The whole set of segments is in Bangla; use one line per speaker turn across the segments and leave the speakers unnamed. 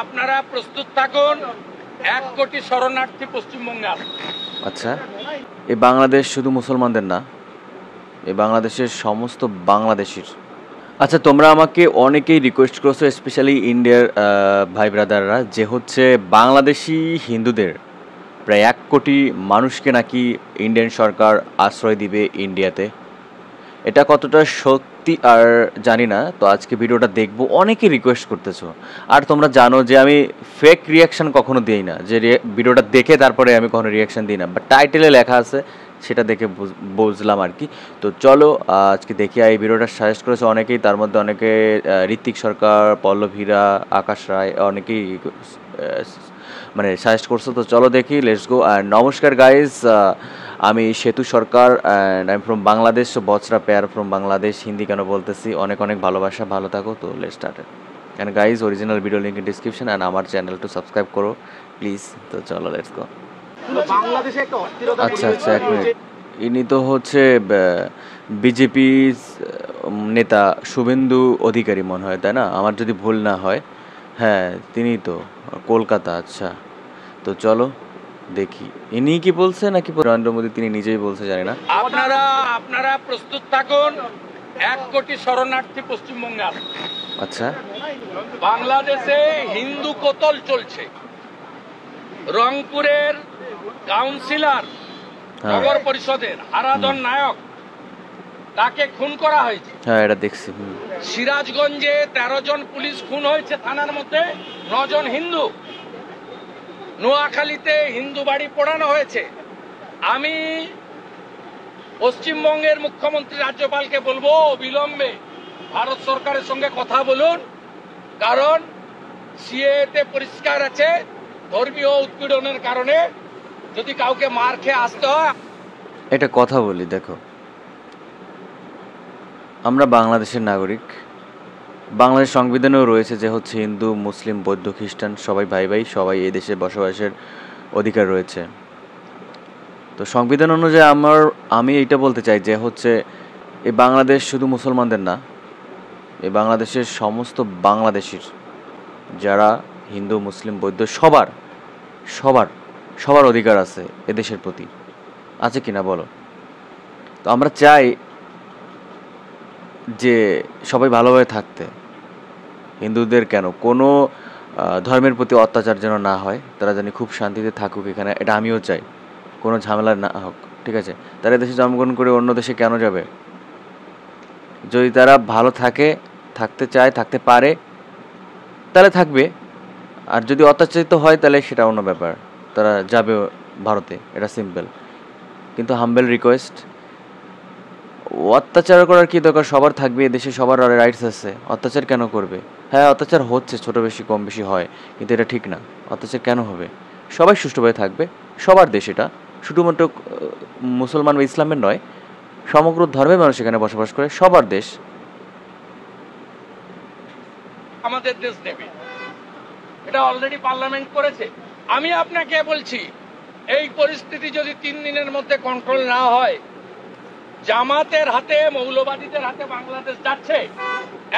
আপনারা প্রস্তুত থাকুন, 1 কোটি শরণার্থী পশ্চিমবঙ্গে আসবে।
আচ্ছা, এই বাংলাদেশ শুধু মুসলমানদের না, এই বাংলাদেশের সমস্ত বাংলাদেশির। আচ্ছা, তোমরা আমাকে অনেকেই রিকোয়েস্ট করছো, স্পেশালি ইন্ডিয়ার ভাই ব্রাদাররা, যে হচ্ছে বাংলাদেশি হিন্দুদের প্রায় 1 কোটি মানুষকে নাকি ইন্ডিয়ান সরকার আশ্রয় দিবে ইন্ডিয়াতে। এটা কতটা সত্যি আর জানি না, তো আজকে ভিডিওটা দেখবো। অনেকে রিকোয়েস্ট করতেছো, আর তোমরা জানো যে আমি ফেক রিয়াকশান কখনো দিই না, যে ভিডিওটা দেখে তারপরে আমি কখনো রিয়াকশান দিই না, বাট টাইটেলে লেখা আছে সেটা দেখে বুঝলাম আর কি। তো চলো আজকে দেখি। এই ভিডিওটা সাজেস্ট করেছে অনেকেই, তার মধ্যে অনেকে ঋত্বিক সরকার, পল্লবীরা, আকাশ রায়, অনেকেই মানে সাজেস্ট করছো। তো চলো দেখি, লেটস গো। অ্যান্ড নমস্কার গাইজ, আমি Setu Sarkar and I am from Bangladesh, বচরা পেয়ার ফ্রম বাংলাদেশ। হিন্দি কেন বলতেছি, অনেক অনেক ভালোবাসা, ভালো থাকো। তো let's start. And guys, original video link in description, and আমার চ্যানেল টু সাবস্ক্রাইব করো প্লিজ। তো চলো লেটস গো। আচ্ছা আচ্ছা, 1 মিনিট। ইনি তো হচ্ছে বিজেপি নেতা শুভেন্দু অধিকারী মনে হয়, তাই না? আমার যদি ভুল না হয়, হ্যাঁ তিনিই তো, কলকাতা। আচ্ছা, তো চলো দেখি ইনি কি বলছে, নাকি নরেন্দ্র মোদী তিনি নিজেই বলছে, জানি না।
আপনারা প্রস্তুত থাকুন, 1 কোটি শরণার্থী পশ্চিমবঙ্গে আসবে।
আচ্ছা,
বাংলাদেশে হিন্দু কতল চলছে। রংপুরের কাউন্সিলর, নগর পরিষদের হারাধন নায়ক, তাকে খুন করা হয়েছে।
হ্যাঁ এটা দেখছি।
সিরাজগঞ্জে 13 জন পুলিশ খুন হয়েছে, থানার মধ্যে 9 জন হিন্দু। নোয়াখালীতে হিন্দু বাড়ি পোড়ানো হয়েছে। আমি পশ্চিমবঙ্গের মুখ্যমন্ত্রী রাজ্যপালকে বলবো, অবিলম্বে ভারত সরকারের সঙ্গে কথা বলুন, কারণ সিএতে পরিষ্কার আছে ধর্মীয় উৎপীড়নের কারণে যদি কাউকে মার খেয়ে আসতে হয়।
এটা কথা বলি, দেখো আমরা বাংলাদেশের নাগরিক, বাংলাদেশ সংবিধানেও রয়েছে যে হচ্ছে হিন্দু, মুসলিম, বৌদ্ধ, খ্রিস্টান সবাই ভাই ভাই, সবাই এই দেশে বসবাসের অধিকার রয়েছে। তো সংবিধান অনুযায়ী আমি এইটা বলতে চাই যে হচ্ছে এই বাংলাদেশ শুধু মুসলমানদের না, এই বাংলাদেশের সমস্ত বাংলাদেশির, যারা হিন্দু, মুসলিম, বৌদ্ধ, সবার সবার সবার অধিকার আছে এদেশের প্রতি, আছে কি না বলো? তো আমরা চাই যে সবাই ভালোভাবে থাকতে। হিন্দুদের কেন কোনো ধর্মের প্রতি অত্যাচার যেন না হয়, তারা জানি খুব শান্তিতে থাকুক এখানে, এটা আমিও চাই, কোনো ঝামেলা না হোক, ঠিক আছে? তারা দেশে জন্মগ্রহণ করে অন্য দেশে কেন যাবে? যদি তারা ভালো থাকতে চায়, থাকতে পারে, তাহলে থাকবে। আর যদি অত্যাচারিত হয় তাহলে সেটা অন্য ব্যাপার, তারা যাবে ভারতে, এটা সিম্পল। কিন্তু হাম্বেল রিকোয়েস্ট, অত্যাচার করার কি দরকার? সবার থাকবে এদেশে, সবার রাইটস আছে, অত্যাচার কেন করবে? হ্যাঁ অত্যাচার হচ্ছে, ছোট বেশি কম বেশি হয়, কিন্তু এটা ঠিক না। অত্যাচার কেন হবে? সবাই সুষ্ঠুভাবে থাকবে, সবার দেশ এটা, শুধুমাত্র মুসলমান বা ইসলামের নয়, সমগ্র ধর্মের মানুষ এখানে বসবাস করে, সবার দেশ।
আমাদের দেশ নেবে, এটা অলরেডি পার্লামেন্ট করেছে। আমি আপনাকে বলছি, এই পরিস্থিতি যদি 3 দিনের মধ্যে কন্ট্রোল না হয়, জামাতের হাতে, মৌলবাদীদের হাতে বাংলাদেশ যাচ্ছে।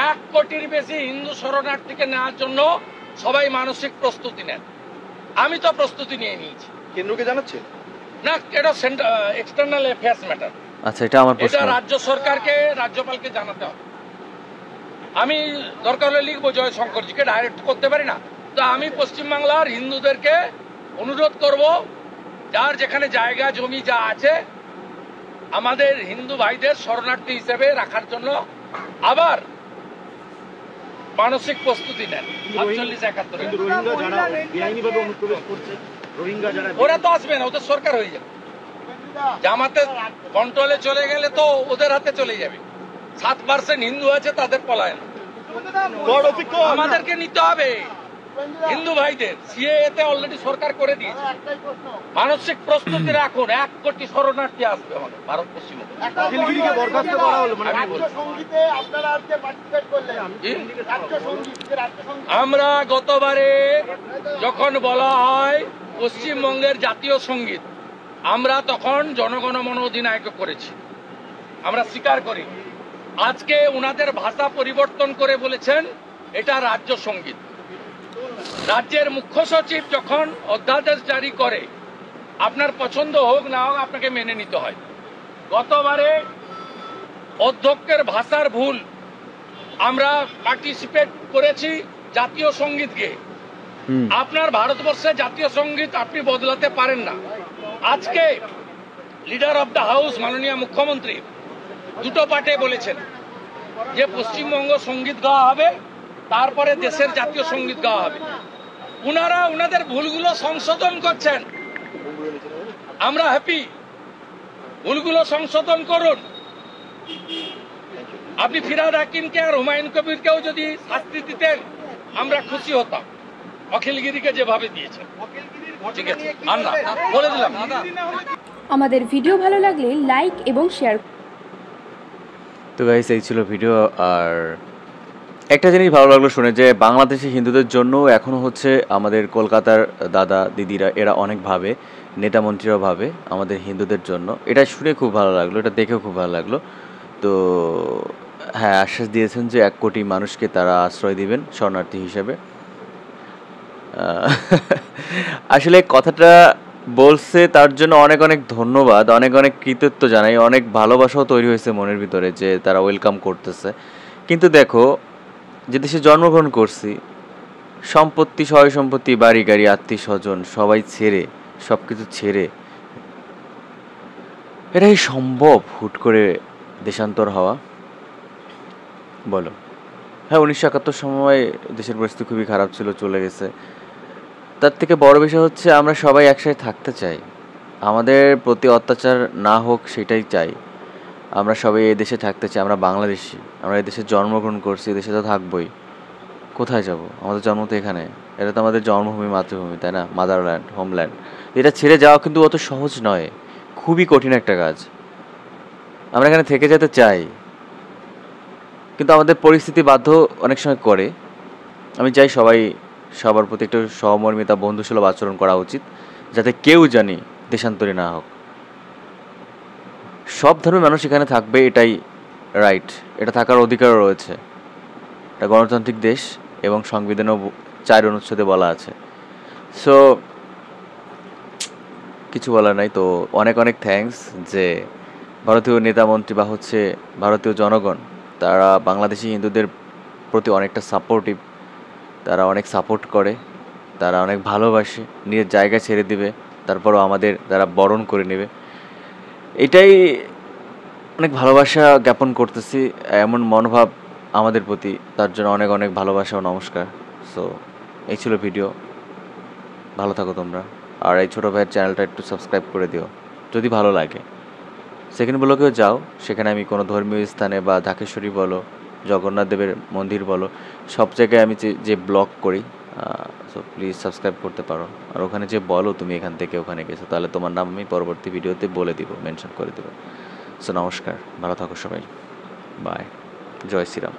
1 কোটির বেশি হিন্দু শরণার্থীকে নেওয়ার জন্য সবাই মানসিক প্রস্তুতি নেন। আমি তো প্রস্তুতি নিয়ে নিয়েছি।
কেন্দ্রকে জানাচ্ছে
না, এটা এক্সটার্নাল অ্যাফেয়ার্স ম্যাটার।
আচ্ছা, এটা আমার প্রশ্ন।
এটা রাজ্য সরকারকে, রাজ্যপালকে জানাতে হবে। আমি দরকার হলে লিখবো, জয়শঙ্করজিকে ডাইরেক্ট করতে পারি না। তো আমি পশ্চিমবাংলার হিন্দুদেরকে অনুরোধ করব, যার যেখানে জায়গা জমি যা আছে, আমাদের হিন্দু ভাইদের শরণার্থী হিসেবে রাখার জন্য আবার মানসিক প্রস্তুতি নেন। 48-71 ওরা তো আসবে না, ওদের সরকার হয়ে যাবে। জামাতের কন্ট্রোলে চলে গেলে তো ওদের হাতে চলে যাবে। 7% হিন্দু আছে, তাদের পলায়ন আমাদেরকে নিতে হবে। হিন্দু ভাইদের সিএতে অলরেডি সরকার করে দিয়েছে। মানসিক প্রস্তুতি রাখুন, 1 কোটি শরণার্থী আসবে আমাদের ভারত পশ্চিমবঙ্গে। আমরা গতবারে যখন বলা হয় পশ্চিমবঙ্গের জাতীয় সঙ্গীত, আমরা তখন জনগণমন অধিনায়ক করেছি, আমরা স্বীকার করি। আজকে ওনাদের ভাষা পরিবর্তন করে বলেছেন এটা রাজ্য সঙ্গীত। রাজ্যের মুখ্য সচিব যখন অধ্যাদেশ জারি করে, আপনার পছন্দ হোক না হোক আপনাকে মেনে নিতে হয়। গতবারে অধ্যক্ষের ভাষার ভুল, আমরা পার্টিসিপেট করেছি জাতীয় সঙ্গীত গেয়ে। আপনার ভারতবর্ষে জাতীয় সঙ্গীত আপনি বদলাতে পারেন না। আজকে লিডার অফ দ্য হাউস মাননীয় মুখ্যমন্ত্রী দুটো পার্টে বলেছেন যে পশ্চিমবঙ্গ সঙ্গীত গাওয়া হবে, তারপরে দেশের জাতীয় সঙ্গীত গাওয়া হবে। উনারা উনাদের ভুলগুলো সংশোধন করছেন, আমরা হ্যাপি। ভুলগুলো সংশোধন করুন। আপনি ফিরহাদ হাকিমকে আর হুমায়ুন কবিরকেও যদি শাস্তি দিতেন আমরা খুশি হতাম, অখিলগিরিকে যেভাবে দিয়েছেন। ঠিক আছে, আর না বলে দিলাম।
আমাদের ভিডিও ভালো লাগলে লাইক এবং শেয়ার।
তো গাইস, এই ছিল ভিডিও। আর একটা জিনিস ভালো লাগলো শুনে যে বাংলাদেশি হিন্দুদের জন্য এখনও হচ্ছে আমাদের কলকাতার দাদা দিদিরা এরা অনেক ভাবে, নেতা মন্ত্রীরাও ভাবে আমাদের হিন্দুদের জন্য। এটা শুনে খুব ভালো লাগলো, এটা দেখেও খুব ভালো লাগলো। তো হ্যাঁ, আশ্বাস দিয়েছেন যে 1 কোটি মানুষকে তারা আশ্রয় দিবেন শরণার্থী হিসেবে। আসলে কথাটা বলছে তার জন্য অনেক অনেক ধন্যবাদ, অনেক অনেক কৃতজ্ঞতা জানাই। অনেক ভালোবাসাও তৈরি হয়েছে মনের ভিতরে যে তারা ওয়েলকাম করতেছে। কিন্তু দেখো, যে দেশে জন্মগ্রহণ করছি, সম্পত্তি, সয় সম্পত্তি, বাড়ি গাড়ি, আত্মীয় স্বজন সবাই ছেড়ে, সব কিছু ছেড়ে এটাই সম্ভব হুট করে দেশান্তর হওয়া? বলো। হ্যাঁ, 1971 সময় দেশের পরিস্থিতি খুবই খারাপ ছিল, চলে গেছে। তার থেকে বড় বিষয় হচ্ছে আমরা সবাই একসাথে থাকতে চাই, আমাদের প্রতি অত্যাচার না হোক সেটাই চাই। আমরা সবাই এই দেশে থাকতে চাই, আমরা বাংলাদেশি, আমরা এই দেশে জন্মগ্রহণ করছি, এই দেশে তো থাকবোই। কোথায় যাব? আমাদের জন্ম তো এখানে, এটা তো আমাদের জন্মভূমি, মাতৃভূমি, তাই না? Motherland, homeland. এটা ছেড়ে যাওয়া কিন্তু অত সহজ নয়, খুবই কঠিন একটা কাজ। আমরা এখানে থেকে যেতে চাই, কিন্তু আমাদের পরিস্থিতি বাধ্য অনেক সময় করে। আমি চাই সবার প্রতি একটু সহমর্মিতা, বন্ধুসুলভ আচরণ করা উচিত, যাতে কেউ জানি দেশান্তরী না হোক। সব ধর্মের মানুষ এখানে থাকবে, এটাই রাইট, এটা থাকার অধিকারও রয়েছে। এটা গণতান্ত্রিক দেশ এবং সংবিধানেও 4 অনুচ্ছেদে বলা আছে। সো কিছু বলার নাই। তো অনেক অনেক থ্যাঙ্কস যে ভারতীয় নেতামন্ত্রী বা হচ্ছে ভারতীয় জনগণ, তারা বাংলাদেশি হিন্দুদের প্রতি অনেকটা সাপোর্টিভ, তারা অনেক সাপোর্ট করে, তারা অনেক ভালোবাসে, নিজের জায়গা ছেড়ে দিবে, তারপরও আমাদের তারা বরণ করে নেবে। এটাই অনেক ভালোবাসা জ্ঞাপন করতেছি, এমন মনোভাব আমাদের প্রতি, তার জন্য অনেক অনেক ভালোবাসা ও নমস্কার। সো এই ছিল ভিডিও, ভালো থাকো তোমরা। আর এই ছোটো ভাইয়ের চ্যানেলটা একটু সাবস্ক্রাইব করে দিও যদি ভালো লাগে। সেকেন্ড ব্লকেও যাও, সেখানে আমি কোনো ধর্মীয় স্থানে বা ঢাকেশ্বরী বলো, জগন্নাথ দেবের মন্দির বলো, সব জায়গায় আমি যে ব্লগ করি। সো প্লিজ সাবস্ক্রাইব করতে পারো। আর ওখানে যে বলো তুমি এখান থেকে ওখানে গেছো, তাহলে তোমার নাম আমি পরবর্তী ভিডিওতে বলে দিব, মেনশন করে দেবো। সো নমস্কার, ভালো থাকো সবাই, বাই, জয় শ্রীরাম।